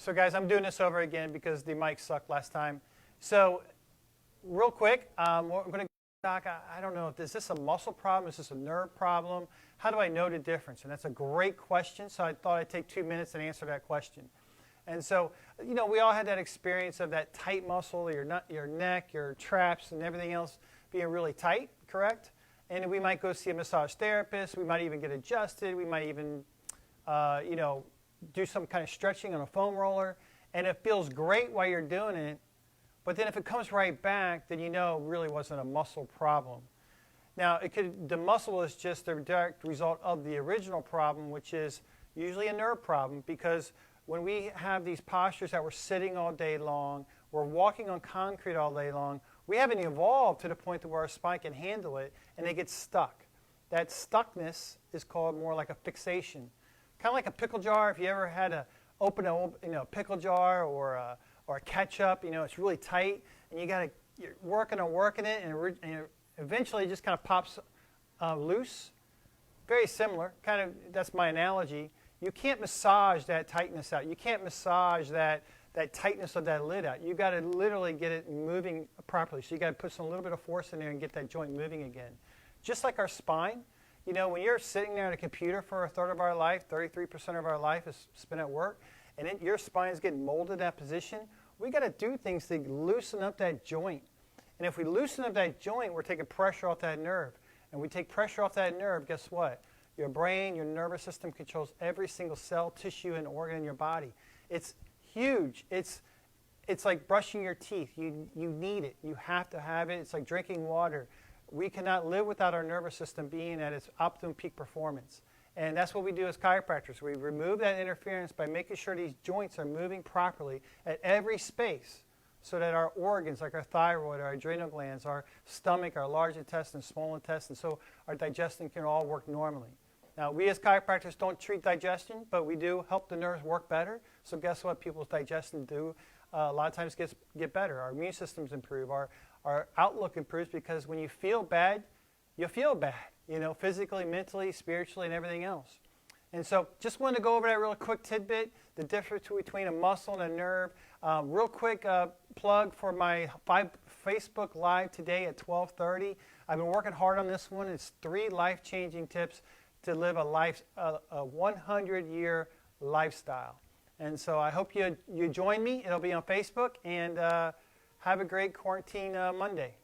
So guys, I'm doing this over again because the mic sucked last time. So real quick, I'm going to doc, I don't know, is this a muscle problem? Is this a nerve problem? How do I know the difference? And that's a great question, so I thought I'd take 2 minutes and answer that question. And so, you know, we all had that experience of that tight muscle, your neck, your traps, and everything else being really tight, correct? And we might go see a massage therapist. We might even get adjusted. We might even, you know, do some kind of stretching on a foam roller. And it feels great while you're doing it. But then if it comes right back, then you know it really wasn't a muscle problem. Now, the muscle is just a direct result of the original problem, which is usually a nerve problem, because when we have these postures that we're sitting all day long, we're walking on concrete all day long, we haven't evolved to the point to where our spine can handle it, and they get stuck. That stuckness is called more like a fixation. Kind of like a pickle jar. If you ever had to open a pickle jar or a ketchup, you know, it's really tight, and you're working it, and eventually it just kind of pops loose. Very similar. Kind of, that's my analogy. You can't massage that tightness out. You can't massage that tightness of that lid out. You got to literally get it moving properly. So you got to put a little bit of force in there and get that joint moving again. Just like our spine, you know, when you're sitting there at a computer for a third of our life, 33% of our life is spent at work, and your spine is getting molded in that position, we got to do things to loosen up that joint. And if we loosen up that joint, we're taking pressure off that nerve. And we take pressure off that nerve, guess what? Your brain, your nervous system controls every single cell, tissue, and organ in your body. It's huge. It's like brushing your teeth. You need it. You have to have it. It's like drinking water. We cannot live without our nervous system being at its optimum peak performance. And that's what we do as chiropractors. We remove that interference by making sure these joints are moving properly at every space so that our organs, like our thyroid, our adrenal glands, our stomach, our large intestine, small intestine, so our digestion can all work normally. Now, we as chiropractors don't treat digestion, but we do help the nerves work better. So guess what? People's digestion a lot of times get better. Our immune systems improve. Our outlook improves because when you feel bad, you feel bad, you know, physically, mentally, spiritually, and everything else. And so just wanted to go over that real quick tidbit, the difference between a muscle and a nerve. Real quick plug for my Facebook Live today at 12:30. I've been working hard on this one. It's 3 life-changing tips to live a 100-year lifestyle. And so I hope you join me. It'll be on Facebook. And have a great quarantine Monday.